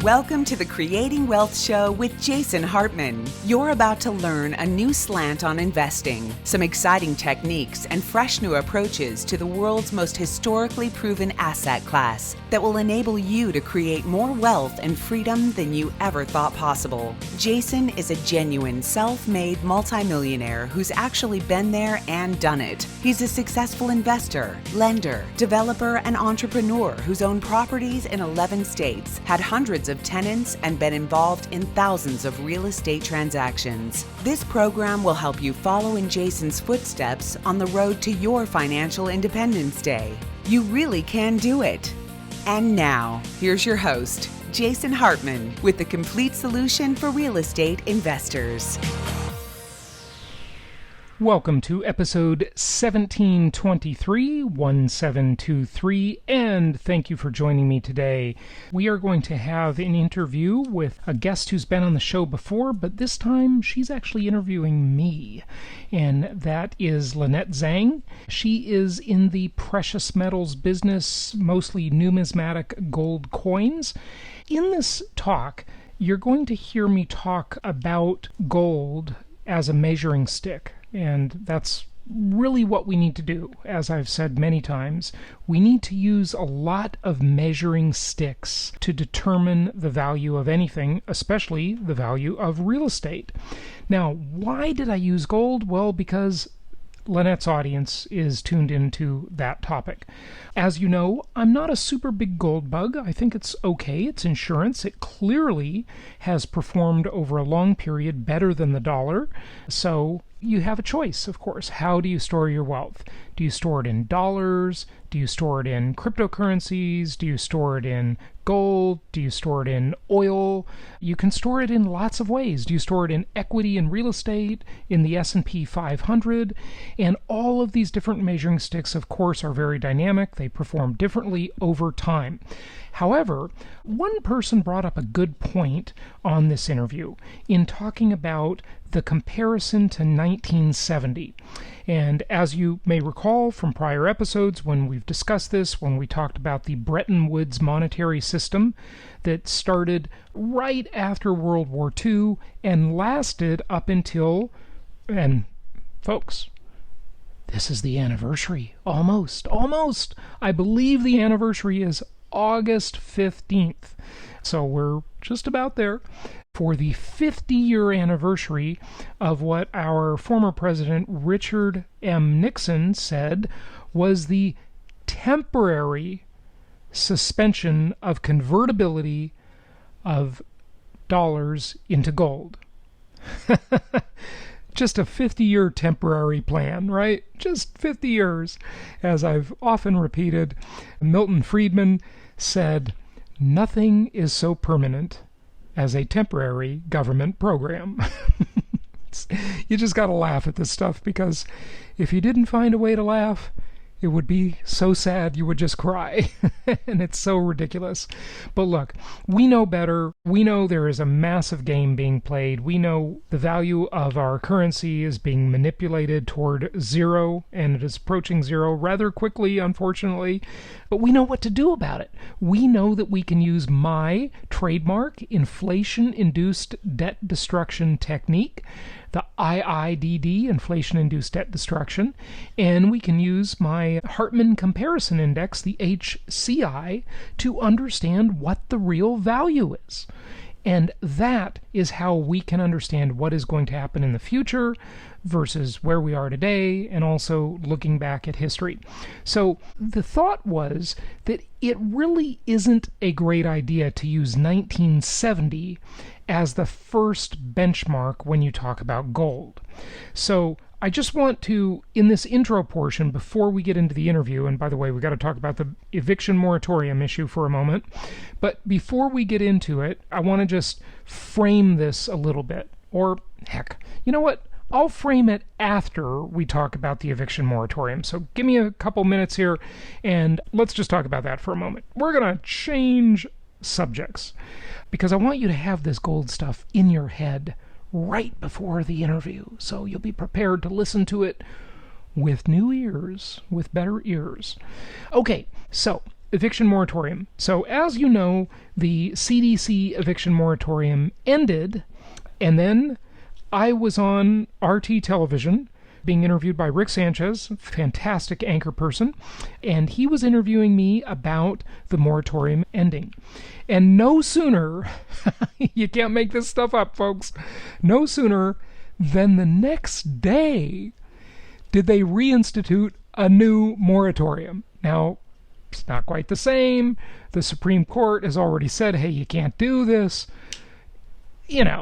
Welcome to the Creating Wealth Show with Jason Hartman. You're about to learn a new slant on investing, some exciting techniques, and fresh new approaches to the world's most historically proven asset class that will enable you to create more wealth and freedom than you ever thought possible. Jason is a genuine self-made multimillionaire who's actually been there and done it. He's a successful investor, lender, developer, and entrepreneur who's owned properties in 11 states, had hundreds of tenants, and been involved in thousands of real estate transactions. This program will help you follow in Jason's footsteps on the road to your financial independence day. You really can do it. And now, here's your host, Jason Hartman, with the complete solution for real estate investors. Welcome to episode 1723, and thank you for joining me today. We are going to have an interview with a guest who's been on the show before, but this time she's actually interviewing me, and that is Lynette Zang. She is in the precious metals business, mostly numismatic gold coins. In this talk, you're going to hear me talk about gold as a measuring stick. And that's really what we need to do. As I've said many times, we need to use a lot of measuring sticks to determine the value of anything, especially the value of real estate. Now, why did I use gold? Well, because Lynette's audience is tuned into that topic. As you know, I'm not a super big gold bug. I think it's okay. It's insurance. It clearly has performed over a long period better than the dollar. So you have a choice, of course. How do you store your wealth? Do you store it in dollars? Do you store it in cryptocurrencies? Do you store it in gold? Do you store it in oil? You can store it in lots of ways. Do you store it in equity and real estate, in the S&P 500? And all of these different measuring sticks, of course, are very dynamic. They perform differently over time. However, one person brought up a good point on this interview in talking about the comparison to 1970. And as you may recall from prior episodes when we've discussed this, when we talked about the Bretton Woods monetary system that started right after World War II and lasted up until, and folks, this is the anniversary. Almost. I believe the anniversary is August 15th. So we're just about there for the 50-year anniversary of what our former president Richard M. Nixon said was the temporary suspension of convertibility of dollars into gold. Just a 50-year temporary plan, right? Just 50 years. As I've often repeated, Milton Friedman said, "Nothing is so permanent as a temporary government program." You just got to laugh at this stuff, because if you didn't find a way to laugh, it would be so sad you would just cry. And it's so ridiculous. But look, we know better. We know there is a massive game being played. We know the value of our currency is being manipulated toward zero, and it is approaching zero rather quickly, unfortunately. But we know what to do about it. We know that we can use my trademark inflation-induced debt destruction technique, the IIDD, inflation-induced debt destruction, and we can use my Hartman comparison index, the HCI, to understand what the real value is. And that is how we can understand what is going to happen in the future versus where we are today, and also looking back at history. So the thought was that it really isn't a great idea to use 1970 as the first benchmark when you talk about gold. So I just want to, in this intro portion, before we get into the interview, and by the way, we got to talk about the eviction moratorium issue for a moment, but before we get into it, I want to just frame this a little bit. Or, heck, you know what? I'll frame it after we talk about the eviction moratorium. So give me a couple minutes here, and let's just talk about that for a moment. We're going to change subjects, because I want you to have this gold stuff in your head right before the interview, so you'll be prepared to listen to it with new ears, with better ears. Okay, so eviction moratorium. So as you know, the CDC eviction moratorium ended, and then I was on RT television being interviewed by Rick Sanchez, fantastic anchor person, and he was interviewing me about the moratorium ending. And no sooner, you can't make this stuff up, folks, no sooner than the next day did they reinstitute a new moratorium. Now, it's not quite the same. The Supreme Court has already said, hey, you can't do this.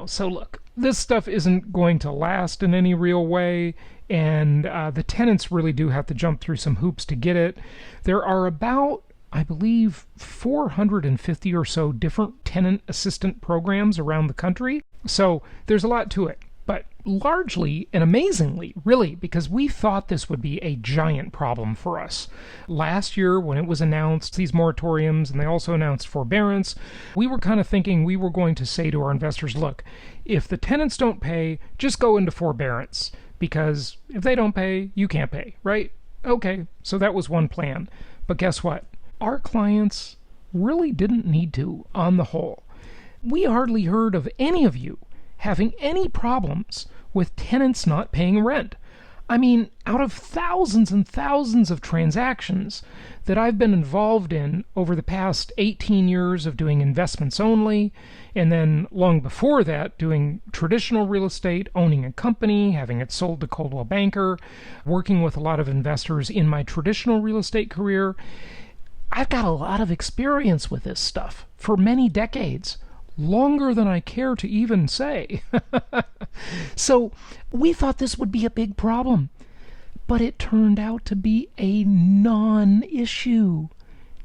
So look, this stuff isn't going to last in any real way, and the tenants really do have to jump through some hoops to get it. There are about, I believe, 450 or so different tenant assistant programs around the country, so there's a lot to it. But largely and amazingly, really, because we thought this would be a giant problem for us. Last year, when it was announced, these moratoriums, and they also announced forbearance, we were kind of thinking we were going to say to our investors, look, if the tenants don't pay, just go into forbearance, because if they don't pay, you can't pay, right? Okay, so that was one plan. But guess what? Our clients really didn't need to, on the whole. We hardly heard of any of you having any problems with tenants not paying rent. I mean, out of thousands and thousands of transactions that I've been involved in over the past 18 years of doing investments only, and then long before that doing traditional real estate, owning a company, having it sold to Coldwell Banker, working with a lot of investors in my traditional real estate career, I've got a lot of experience with this stuff for many decades. Longer than I care to even say. So we thought this would be a big problem, but it turned out to be a non-issue,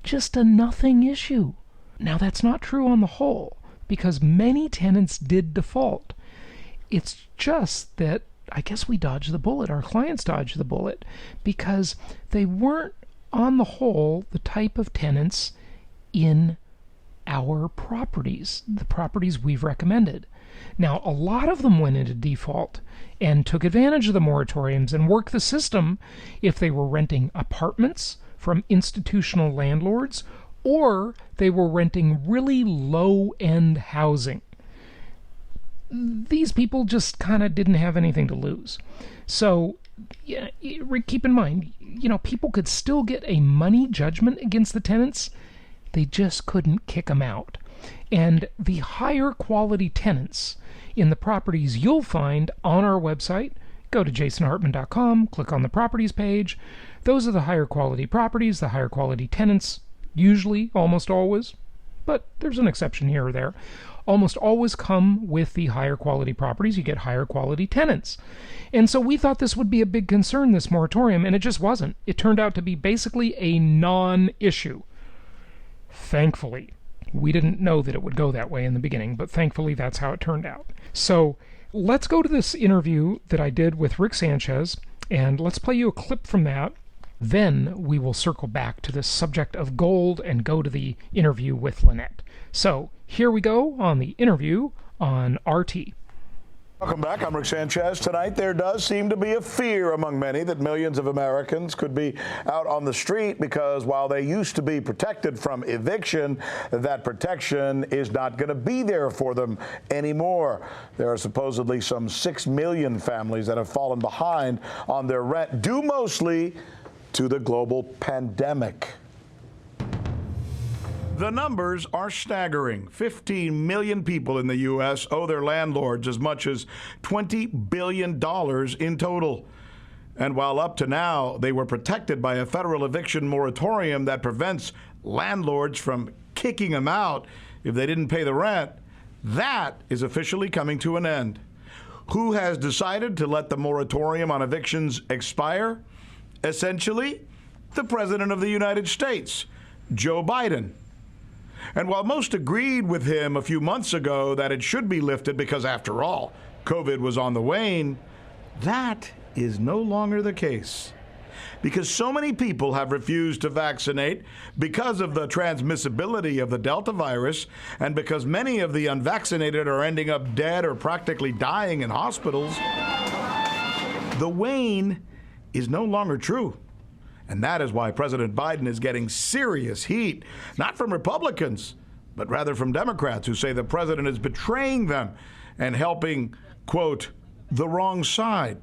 just a nothing issue. Now that's not true on the whole, because many tenants did default. It's just that I guess we dodged the bullet, our clients dodged the bullet, because they weren't on the whole the type of tenants in our properties, the properties we've recommended. Now, a lot of them went into default and took advantage of the moratoriums and worked the system if they were renting apartments from institutional landlords or they were renting really low-end housing. These people just kind of didn't have anything to lose. So keep in mind, people could still get a money judgment against the tenants. They just couldn't kick them out. And the higher quality tenants in the properties you'll find on our website, go to jasonhartman.com, click on the properties page. Those are the higher quality properties, the higher quality tenants, usually, almost always, but there's an exception here or there, almost always come with the higher quality properties. You get higher quality tenants. And so we thought this would be a big concern, this moratorium, and it just wasn't. It turned out to be basically a non-issue. Thankfully. We didn't know that it would go that way in the beginning, but thankfully that's how it turned out. So let's go to this interview that I did with Rick Sanchez, and let's play you a clip from that. Then we will circle back to the subject of gold and go to the interview with Lynette. So here we go on the interview on RT. Welcome back. I'm Rick Sanchez. Tonight, there does seem to be a fear among many that millions of Americans could be out on the street because while they used to be protected from eviction, that protection is not going to be there for them anymore. There are supposedly some 6 million families that have fallen behind on their rent, due mostly to the global pandemic. The numbers are staggering. 15 million people in the U.S. owe their landlords as much as $20 billion in total. And while up to now they were protected by a federal eviction moratorium that prevents landlords from kicking them out if they didn't pay the rent, that is officially coming to an end. Who has decided to let the moratorium on evictions expire? Essentially, the President of the United States, Joe Biden. And while most agreed with him a few months ago that it should be lifted because, after all, COVID was on the wane, that is no longer the case. Because so many people have refused to vaccinate because of the transmissibility of the Delta virus and because many of the unvaccinated are ending up dead or practically dying in hospitals, the wane is no longer true. And that is why President Biden is getting serious heat, not from Republicans, but rather from Democrats who say the president is betraying them and helping, quote, the wrong side.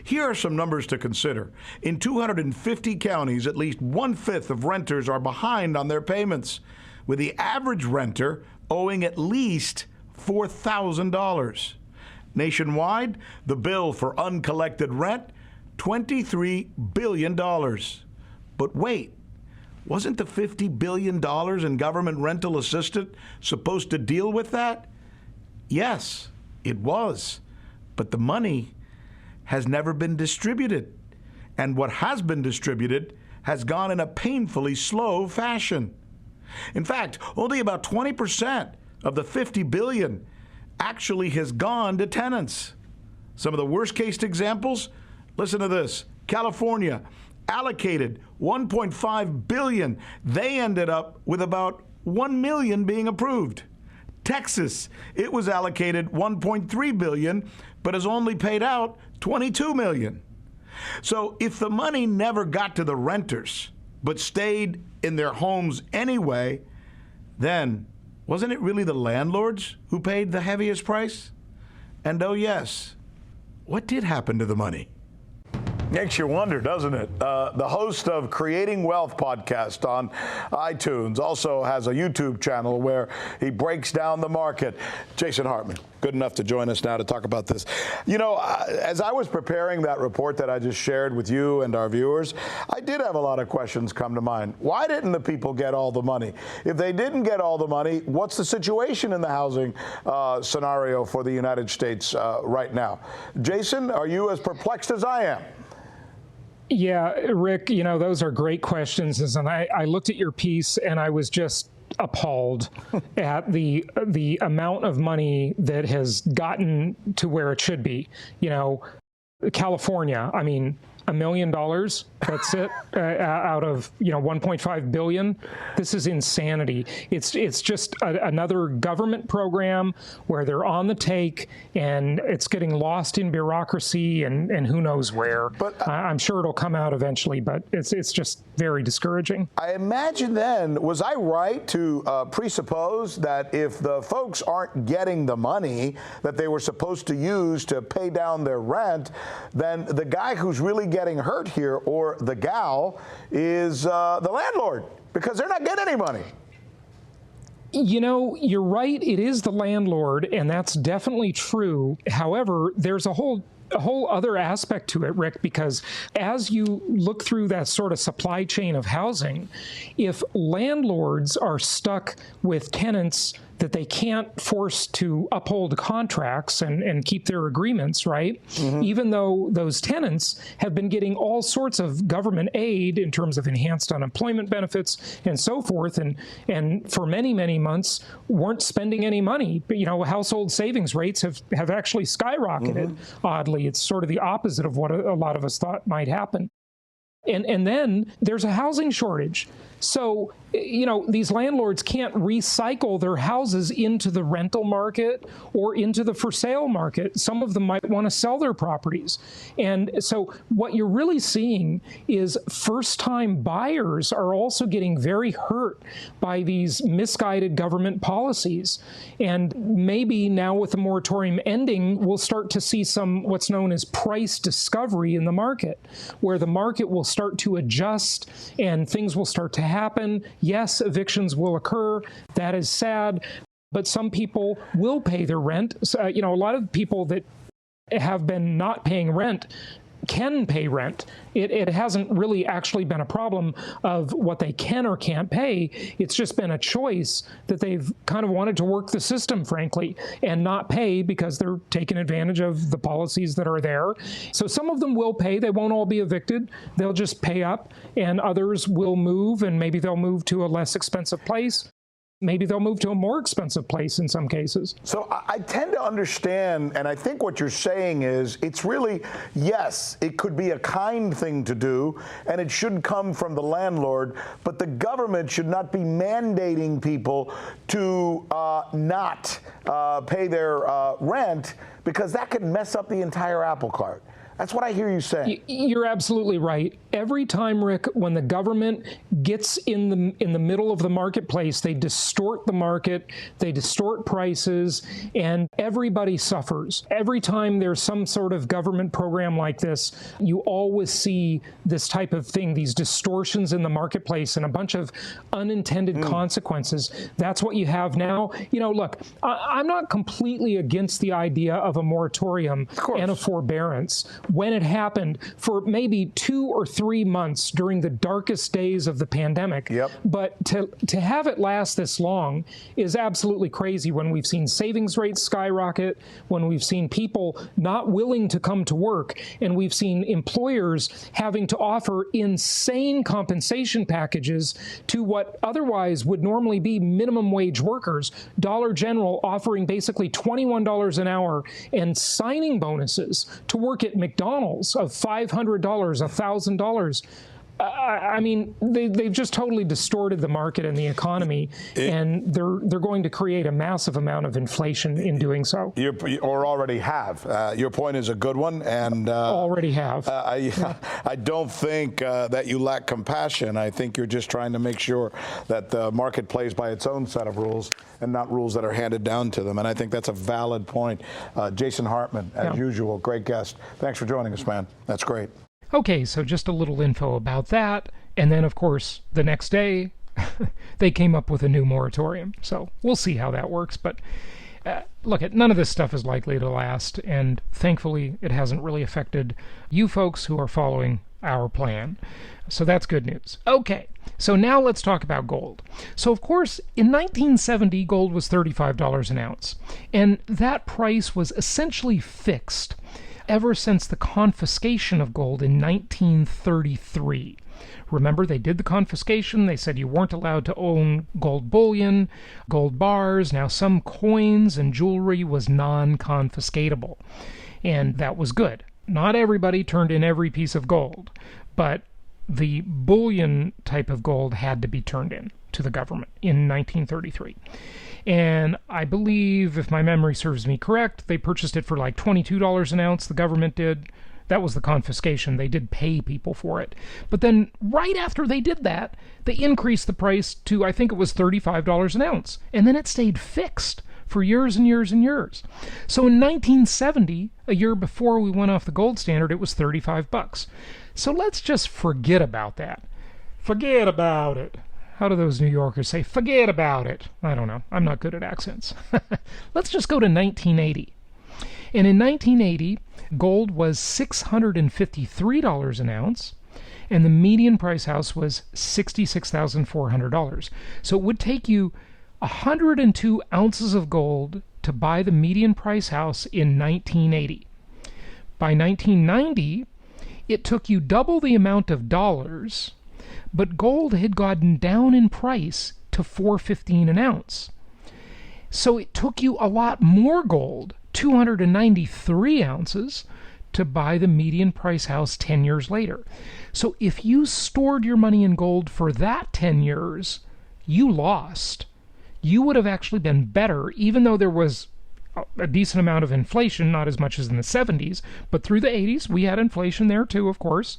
Here are some numbers to consider. In 250 counties, at least 1/5 of renters are behind on their payments, with the average renter owing at least $4,000. Nationwide, the bill for uncollected rent, $23 billion. But wait, wasn't the $50 billion in government rental assistance supposed to deal with that? Yes, it was. But the money has never been distributed. And what has been distributed has gone in a painfully slow fashion. In fact, only about 20% of the $50 billion actually has gone to tenants. Some of the worst-case examples, listen to this. California allocated $1.5 billion. They ended up with about $1 million being approved. Texas, it was allocated $1.3 billion, but has only paid out $22 million. So if the money never got to the renters, but stayed in their homes anyway, then wasn't it really the landlords who paid the heaviest price? And oh yes, what did happen to the money? Makes you wonder, doesn't it? The host of Creating Wealth podcast on iTunes also has a YouTube channel where he breaks down the market. Jason Hartman, good enough to join us now to talk about this. You know, as I was preparing that report that I just shared with you and our viewers, I did have a lot of questions come to mind. Why didn't the people get all the money? If they didn't get all the money, what's the situation in the housing scenario for the United States right now? Jason, are you as perplexed as I am? Yeah, Rick, you know, those are great questions. And I looked at your piece and I was just appalled at the amount of money that has gotten to where it should be. You know, California, I mean, $1 million, that's it, out of, you know, 1.5 billion. This is insanity. It's just another government program where they're on the take and it's getting lost in bureaucracy and who knows where. But I'm sure it'll come out eventually, but it's just very discouraging. I imagine then, was I right to presuppose that if the folks aren't getting the money that they were supposed to use to pay down their rent, then the guy who's really getting hurt here, or the gal, is the landlord, because they're not getting any money? You know, you're right. It is the landlord, and that's definitely true. However, there's a whole other aspect to it, Rick, because as you look through that sort of supply chain of housing, if landlords are stuck with tenants that they can't force to uphold contracts and keep their agreements, right? Mm-hmm. Even though those tenants have been getting all sorts of government aid in terms of enhanced unemployment benefits and so forth, and for many, many months weren't spending any money. But, you know, household savings rates have actually skyrocketed. Mm-hmm. Oddly, it's sort of the opposite of what a lot of us thought might happen. And then there's a housing shortage. So, you know, these landlords can't recycle their houses into the rental market or into the for sale market. Some of them might want to sell their properties. And so what you're really seeing is first-time buyers are also getting very hurt by these misguided government policies. And maybe now with the moratorium ending, we'll start to see some what's known as price discovery in the market, where the market will start to adjust and things will start to happen. Yes, evictions will occur. That is sad. But some people will pay their rent. So, you know, a lot of people that have been not paying rent can pay rent. It hasn't really actually been a problem of what they can or can't pay. It's just been a choice that they've kind of wanted to work the system, frankly, and not pay because they're taking advantage of the policies that are there. So some of them will pay. They won't all be evicted. They'll just pay up, and others will move, and maybe they'll move to a less expensive place. Maybe they'll move to a more expensive place in some cases. So I tend to understand, and I think what you're saying is it's really, yes, it could be a kind thing to do, and it should come from the landlord, but the government should not be mandating people to not pay their rent, because that could mess up the entire apple cart. That's what I hear you saying. You're absolutely right. Every time, Rick, when the government gets in the middle of the marketplace, they distort the market, they distort prices, and everybody suffers. Every time there's some sort of government program like this, you always see this type of thing, these distortions in the marketplace and a bunch of unintended consequences. That's what you have now. Look, I'm not completely against the idea of a moratorium and a forbearance when it happened for maybe 2 or 3 months during the darkest days of the pandemic. Yep. But to have it last this long is absolutely crazy when we've seen savings rates skyrocket, when we've seen people not willing to come to work, and we've seen employers having to offer insane compensation packages to what otherwise would normally be minimum wage workers. Dollar General offering basically $21 an hour and signing bonuses to work at McDonald's of $500, $1,000. I mean, they've just totally distorted the market and the economy, and they're going to create a massive amount of inflation in doing so. Or already have. Your point is a good one, and already have. I don't think that you lack compassion. I think you're just trying to make sure that the market plays by its own set of rules and not rules that are handed down to them. And I think that's a valid point. Jason Hartman, as usual, great guest. Thanks for joining us, man. That's great. Okay, so just a little info about that. And then, of course, the next day, they came up with a new moratorium. So we'll see how that works. But look, none of this stuff is likely to last. And thankfully, it hasn't really affected you folks who are following our plan. So that's good news. Okay, so now let's talk about gold. So, of course, in 1970, gold was $35 an ounce. And that price was essentially fixed ever since the confiscation of gold in 1933. Remember, they did the confiscation. They said you weren't allowed to own gold bullion, gold bars. Now, some coins and jewelry was non-confiscatable. And that was good. Not everybody turned in every piece of gold, but the bullion type of gold had to be turned in to the government in 1933. And I believe, if my memory serves me correct, they purchased it for like $22 an ounce, the government did. That was the confiscation. They did pay people for it. But then right after they did that, they increased the price to, I think it was $35 an ounce. And then it stayed fixed for years and years and years. So in 1970, a year before we went off the gold standard, it was $35. So let's just forget about that. Forget about it. How do those New Yorkers say, forget about it? I don't know. I'm not good at accents. Let's just go to 1980. And in 1980, gold was $653 an ounce, and the median price house was $66,400. So it would take you 102 ounces of gold to buy the median price house in 1980. By 1990, it took you double the amount of dollars, but gold had gotten down in price to $4.15 an ounce. So it took you a lot more gold, 293 ounces, to buy the median price house 10 years later. So if you stored your money in gold for that 10 years, you lost. You would have actually been better, even though there was a decent amount of inflation, not as much as in the 70s, but through the 80s, we had inflation there too, of course.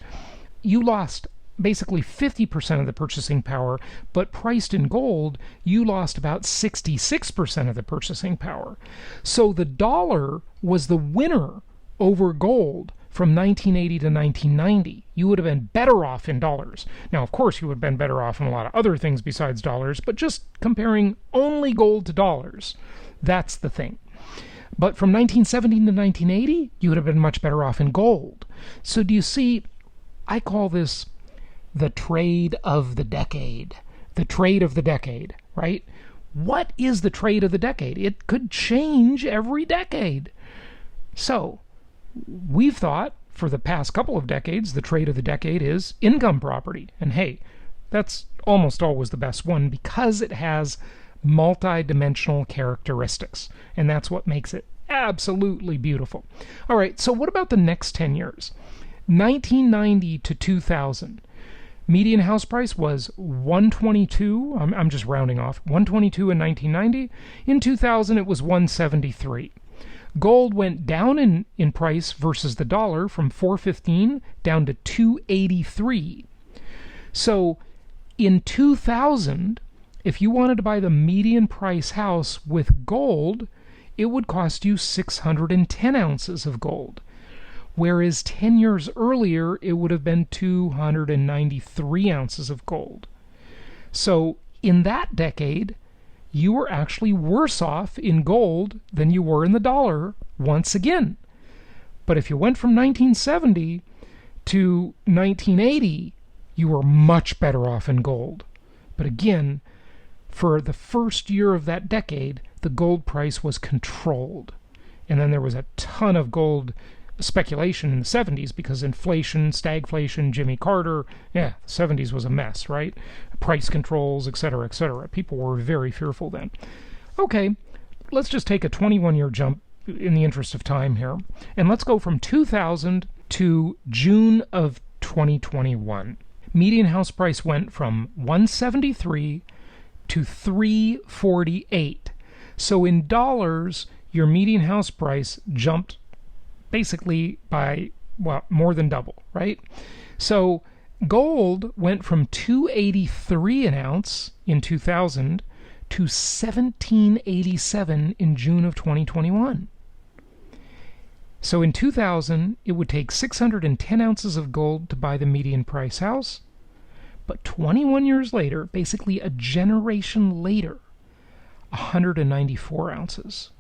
You lost basically 50% of the purchasing power, but priced in gold, you lost about 66% of the purchasing power. So the dollar was the winner over gold from 1980 to 1990. You would have been better off in dollars. Now, of course, you would have been better off in a lot of other things besides dollars, but just comparing only gold to dollars, that's the thing. But from 1970 to 1980, you would have been much better off in gold. So do you see, I call this the trade of the decade. The trade of the decade, right? What is the trade of the decade? It could change every decade. So, we've thought for the past couple of decades, the trade of the decade is income property. And hey, that's almost always the best one because it has multi-dimensional characteristics. And that's what makes it absolutely beautiful. All right, so what about the next 10 years? 1990 to 2000. Median house price was $122. I'm just rounding off. $122 in 1990. In 2000, it was $173. Gold went down in price versus the dollar from 415 down to 283. So in 2000, if you wanted to buy the median price house with gold, it would cost you 610 ounces of gold. Whereas 10 years earlier, it would have been 293 ounces of gold. So in that decade, you were actually worse off in gold than you were in the dollar once again. But if you went from 1970 to 1980, you were much better off in gold. But again, for the first year of that decade, the gold price was controlled. And then there was a ton of gold speculation in the 70s because inflation, stagflation, Jimmy Carter, the 70s was a mess, right? Price controls, etc., etc. People were very fearful then. Okay, let's just take a 21-year jump in the interest of time here, and let's go from 2000 to June of 2021. Median house price went from 173 to 348. So in dollars, your median house price jumped basically by, well, more than double, right? So gold went from 283 an ounce in 2000 to 1787 in June of 2021. So in 2000, it would take 610 ounces of gold to buy the median price house. But 21 years later, basically a generation later, 194 ounces.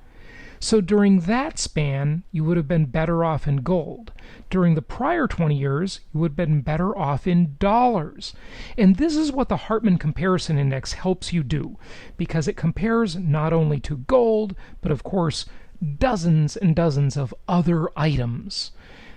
So during that span, you would have been better off in gold. During the prior 20 years, you would have been better off in dollars. And this is what the Hartman Comparison Index helps you do, because it compares not only to gold, but of course, dozens and dozens of other items.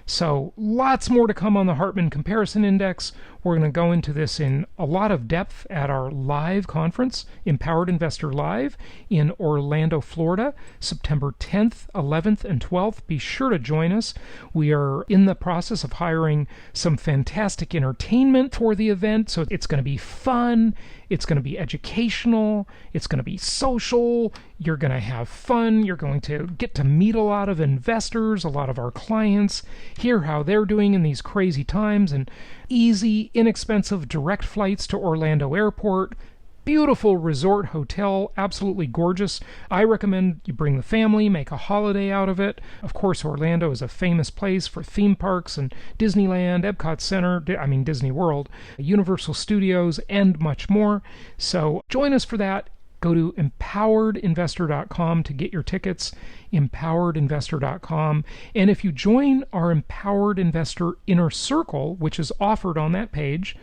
So lots more to come on the Hartman Comparison Index. We're going to go into this in a lot of depth at our live conference, Empowered Investor Live, in Orlando, Florida, September 10th, 11th, and 12th. Be sure to join us. We are in the process of hiring some fantastic entertainment for the event, so it's going to be fun. It's going to be educational. It's going to be social. You're going to have fun. You're going to get to meet a lot of investors, a lot of our clients, hear how they're doing in these crazy times, and easy, inexpensive direct flights to Orlando Airport. Beautiful resort hotel, absolutely gorgeous. I recommend you bring the family, make a holiday out of it. Of course, Orlando is a famous place for theme parks and Disneyland, Epcot Center, Disney World, Universal Studios, and much more. So join us for that. Go to empoweredinvestor.com to get your tickets, empoweredinvestor.com. And if you join our Empowered Investor Inner Circle, which is offered on that page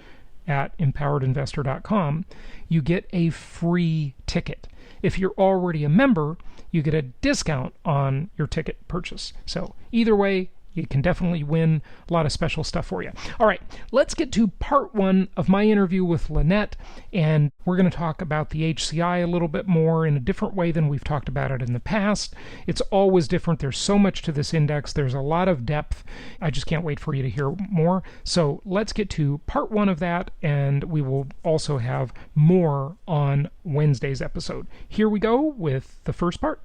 at empoweredinvestor.com, you get a free ticket. If you're already a member, you get a discount on your ticket purchase. So either way, you can definitely win a lot of special stuff for you. All right, let's get to part one of my interview with Lynette, and we're going to talk about the HCI a little bit more in a different way than we've talked about it in the past. It's always different. There's so much to this index. There's a lot of depth. I just can't wait for you to hear more. So let's get to part one of that, and we will also have more on Wednesday's episode. Here we go with the first part.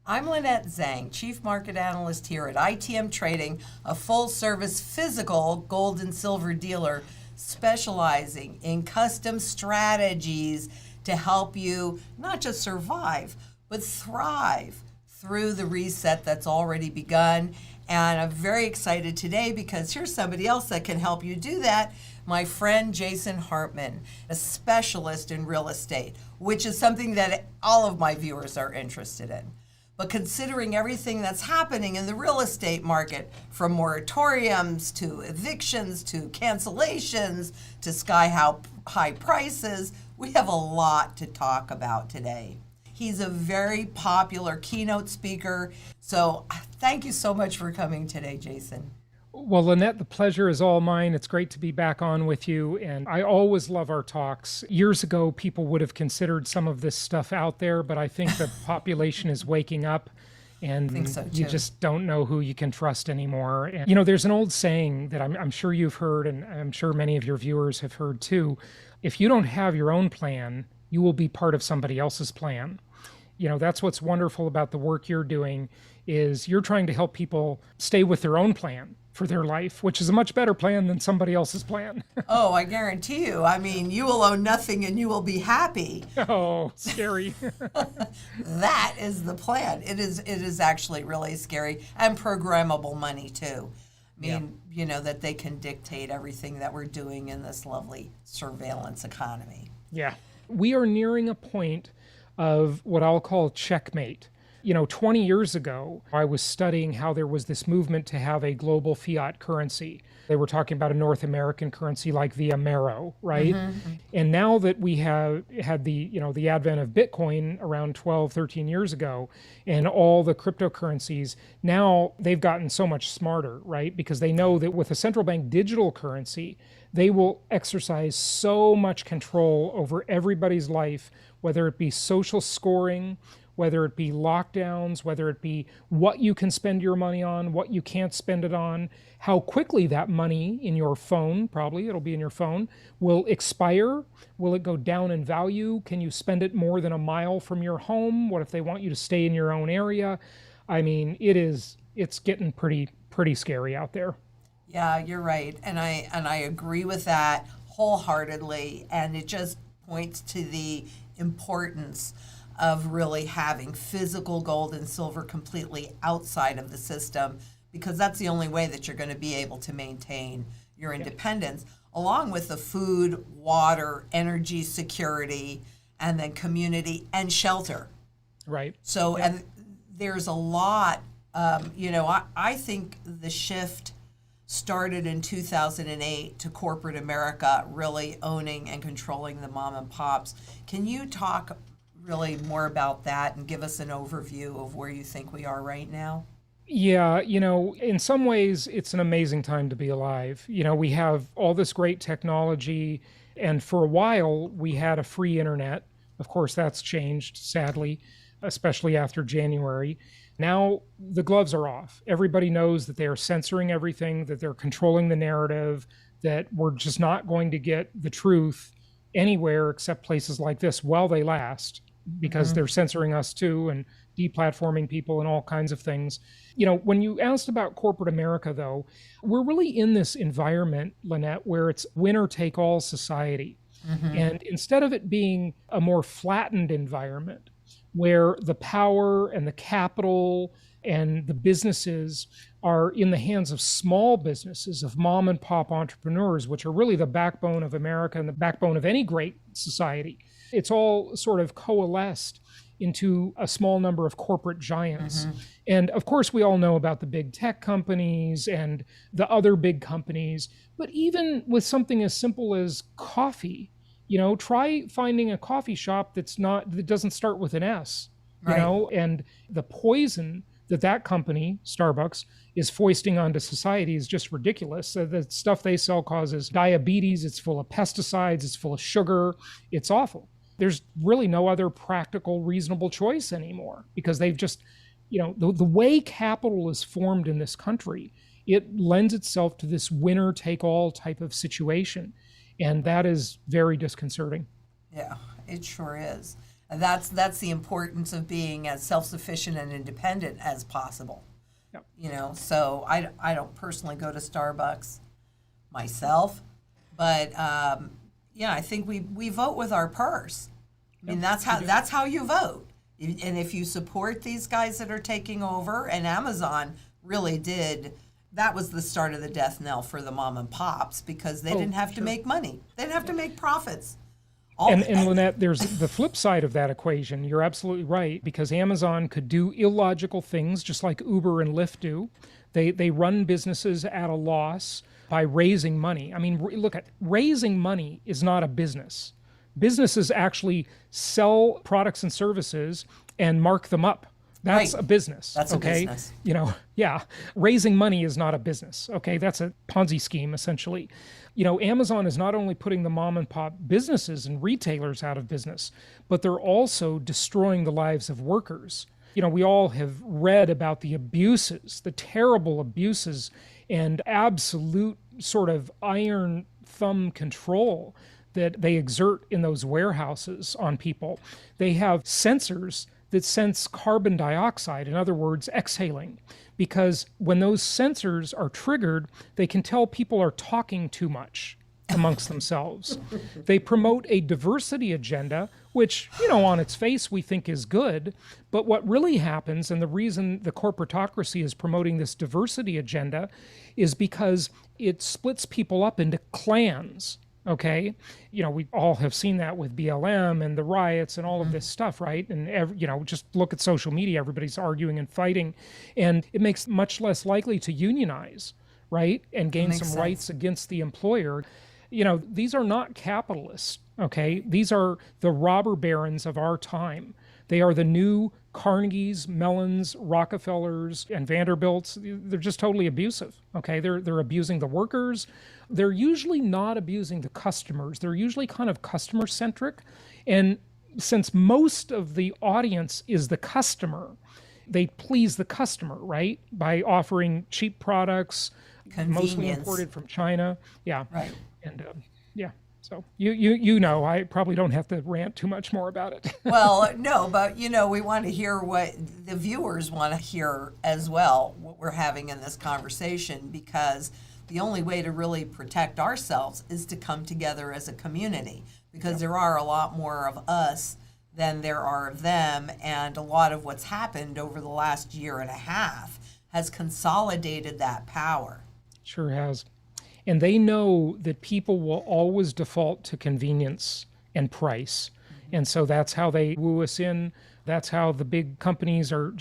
I'm Lynette Zang, Chief Market Analyst here at ITM Trading, a full-service physical gold and silver dealer specializing in custom strategies to help you not just survive, but thrive through the reset that's already begun. And I'm very excited today because here's somebody else that can help you do that. My friend Jason Hartman, a specialist in real estate, which is something that all of my viewers are interested in. But considering everything that's happening in the real estate market, from moratoriums to evictions to cancellations to sky-high prices, we have a lot to talk about today. He's a very popular keynote speaker, so thank you so much for coming today, Jason. Well, Lynette, the pleasure is all mine. It's great to be back on with you, and I always love our talks. Years ago, people would have considered some of this stuff out there, but I think the population is waking up, and I think so, you too. just don't know who you can trust anymore. And, there's an old saying that I'm sure you've heard, and I'm sure many of your viewers have heard too. If you don't have your own plan, you will be part of somebody else's plan. That's what's wonderful about the work you're doing is you're trying to help people stay with their own plan for their life, which is a much better plan than somebody else's plan. Oh, I guarantee you. I mean, you will own nothing and you will be happy. Oh, scary. That is the plan. It is actually really scary, and programmable money too. I mean, that they can dictate everything that we're doing in this lovely surveillance economy. Yeah. We are nearing a point of what I'll call checkmate. 20 years ago, I was studying how there was this movement to have a global fiat currency. They were talking about a North American currency like the Amero, right? Mm-hmm. And now that we have had the advent of Bitcoin around 12, 13 years ago, and all the cryptocurrencies, now they've gotten so much smarter, right? Because they know that with a central bank digital currency, they will exercise so much control over everybody's life, whether it be social scoring, whether it be lockdowns, whether it be what you can spend your money on, what you can't spend it on, how quickly that money in your phone, probably it'll be in your phone, will expire. Will it go down in value? Can you spend it more than a mile from your home? What if they want you to stay in your own area? I mean, it's getting pretty scary out there. Yeah, you're right. And I agree with that wholeheartedly. And it just points to the importance of really having physical gold and silver completely outside of the system, because that's the only way that you're going to be able to maintain your independence, along with the food, water, energy security, and then community and shelter. Right. So, and there's a lot, I think the shift started in 2008 to corporate America really owning and controlling the mom and pops. Can you talk really more about that and give us an overview of where you think we are right now? Yeah, in some ways it's an amazing time to be alive. We have all this great technology, and for a while we had a free internet. Of course, that's changed, sadly, especially after January. Now the gloves are off. Everybody knows that they are censoring everything, that they're controlling the narrative, that we're just not going to get the truth anywhere except places like this while they last, because they're censoring us too and deplatforming people and all kinds of things. When you asked about corporate America, though, we're really in this environment, Lynette, where it's winner take all society. Mm-hmm. And instead of it being a more flattened environment where the power and the capital and the businesses are in the hands of small businesses, of mom and pop entrepreneurs, which are really the backbone of America and the backbone of any great society. It's all sort of coalesced into a small number of corporate giants. Mm-hmm. And of course, we all know about the big tech companies and the other big companies, but even with something as simple as coffee, try finding a coffee shop that doesn't start with an S, right. And the poison that company, Starbucks, is foisting onto society is just ridiculous. The stuff they sell causes diabetes, it's full of pesticides, it's full of sugar, it's awful. There's really no other practical, reasonable choice anymore, because they've just, the way capital is formed in this country, it lends itself to this winner-take-all type of situation. And that is very disconcerting. Yeah, it sure is. And that's the importance of being as self-sufficient and independent as possible. Yep. So I don't personally go to Starbucks myself, but I think we vote with our purse. I mean, that's how you vote. And if you support these guys that are taking over, and Amazon really did, that was the start of the death knell for the mom and pops, because they didn't have to make money. They didn't have to make profits. And Lynette, there's the flip side of that equation. You're absolutely right, because Amazon could do illogical things just like Uber and Lyft do. They run businesses at a loss by raising money. I mean, look, raising money is not a business. Businesses actually sell products and services and mark them up. That's right. A business. That's okay? A business. Raising money is not a business. Okay, that's a Ponzi scheme, essentially. Amazon is not only putting the mom and pop businesses and retailers out of business, but they're also destroying the lives of workers. We all have read about the abuses, the terrible abuses, and absolute sort of iron thumb control that they exert in those warehouses on people. They have sensors that sense carbon dioxide, in other words, exhaling. Because when those sensors are triggered, they can tell people are talking too much amongst themselves. They promote a diversity agenda, which, on its face we think is good. But what really happens, and the reason the corporatocracy is promoting this diversity agenda, is because it splits people up into clans. Okay, we all have seen that with BLM and the riots and all of this stuff, right? And just look at social media; everybody's arguing and fighting, and it makes much less likely to unionize, right, and gain some rights against the employer. These are not capitalists. Okay, these are the robber barons of our time. They are the new Carnegies, Mellons, Rockefellers, and Vanderbilts. They're just totally abusive. Okay, they're abusing the workers. They're usually not abusing the customers. They're usually kind of customer-centric. And since most of the audience is the customer, they please the customer, right? By offering cheap products, mostly imported from China. Yeah. Right. And so I probably don't have to rant too much more about it. Well, no, but we want to hear what the viewers want to hear as well, what we're having in this conversation, because the only way to really protect ourselves is to come together as a community, because there are a lot more of us than there are of them, and a lot of what's happened over the last year and a half has consolidated that power. Sure has. And they know that people will always default to convenience and price. And so that's how they woo us in. That's how the big companies are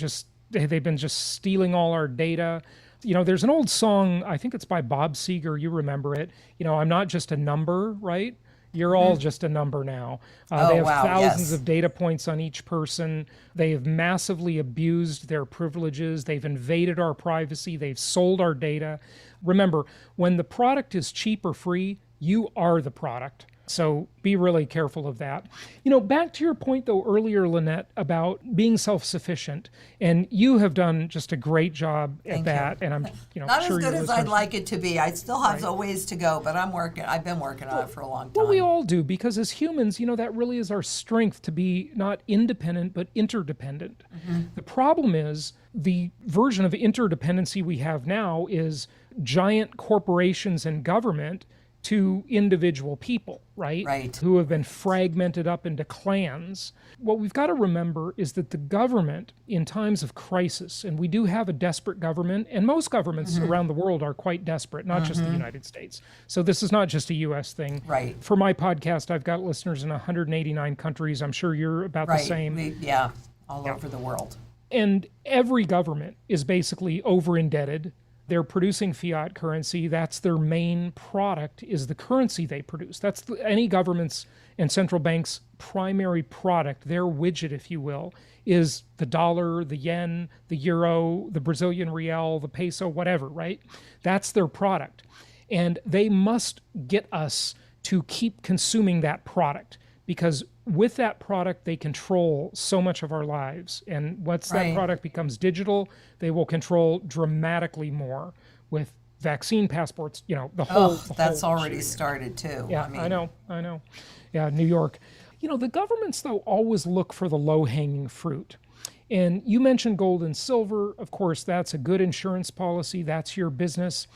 they've been just stealing all our data. There's an old song, I think it's by Bob Seger, you remember it. I'm not just a number, right? You're all just a number now. They have thousands of data points on each person. They have massively abused their privileges. They've invaded our privacy. They've sold our data. Remember, when the product is cheap or free, you are the product. So be really careful of that. Back to your point, though, earlier, Lynette, about being self-sufficient. And you have done just a great job at that. And I'm not sure as good as I'd like it to be. I still have a ways to go, but I've been working on it for a long time. Well, we all do, because as humans, that really is our strength, to be not independent, but interdependent. Mm-hmm. The problem is the version of interdependency we have now is giant corporations and government to individual people, right? Who have been fragmented up into clans. What we've got to remember is that the government, in times of crisis, and we do have a desperate government, and most governments around the world are quite desperate, not just the United States. So this is not just a U.S. thing. Right. For my podcast, I've got listeners in 189 countries. I'm sure you're about the same. All over the world. And every government is basically over-indebted. They're producing fiat currency. That's their main product, is the currency they produce. That's any government's and central bank's primary product, their widget, if you will, is the dollar, the yen, the euro, the Brazilian real, the peso, whatever, right? That's their product. And they must get us to keep consuming that product, because with that product, they control so much of our lives. And once that product becomes digital, they will control dramatically more with vaccine passports, the whole... that's already started too. Yeah, I know. Yeah, New York. The governments, though, always look for the low-hanging fruit. And you mentioned gold and silver. Of course, that's a good insurance policy. That's your business.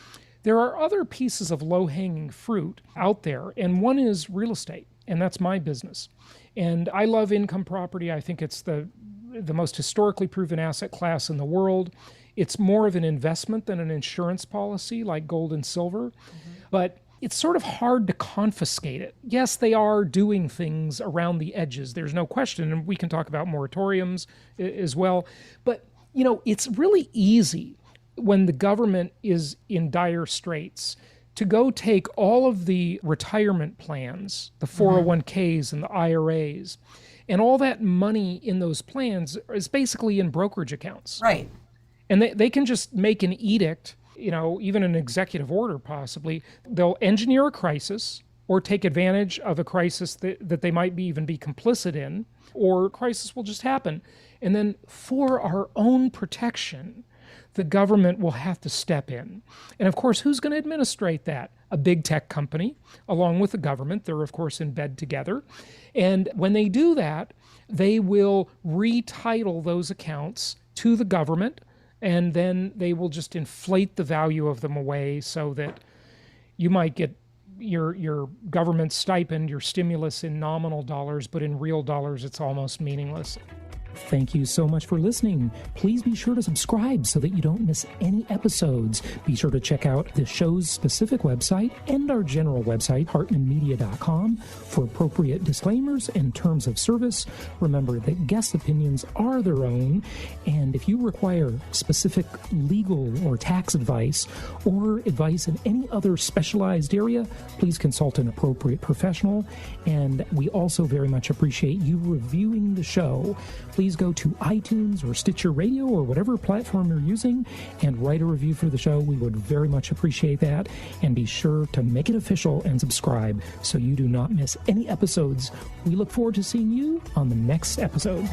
There are other pieces of low-hanging fruit out there, and one is real estate. And that's my business. And I love income property. I think it's the most historically proven asset class in the world. It's more of an investment than an insurance policy like gold and silver. But it's sort of hard to confiscate it. Yes, they are doing things around the edges. There's no question. And we can talk about moratoriums as well. But, it's really easy when the government is in dire straits to go take all of the retirement plans, the 401ks and the IRAs, and all that money in those plans is basically in brokerage accounts. Right. And they can just make an edict, even an executive order possibly. They'll engineer a crisis or take advantage of a crisis that they might even be complicit in, or a crisis will just happen. And then for our own protection, the government will have to step in. And of course, who's going to administrate that? A big tech company, along with the government. They're, of course, in bed together. And when they do that, they will retitle those accounts to the government, and then they will just inflate the value of them away so that you might get your government stipend, your stimulus in nominal dollars, but in real dollars it's almost meaningless. Thank you so much for listening. Please be sure to subscribe so that you don't miss any episodes. Be sure to check out the show's specific website and our general website, hartmanmedia.com, for appropriate disclaimers and terms of service. Remember that guest opinions are their own, and if you require specific legal or tax advice or advice in any other specialized area, please consult an appropriate professional. And we also very much appreciate you reviewing the show. Please go to iTunes or Stitcher Radio or whatever platform you're using and write a review for the show. We would very much appreciate that. And be sure to make it official and subscribe so you do not miss any episodes. We look forward to seeing you on the next episode.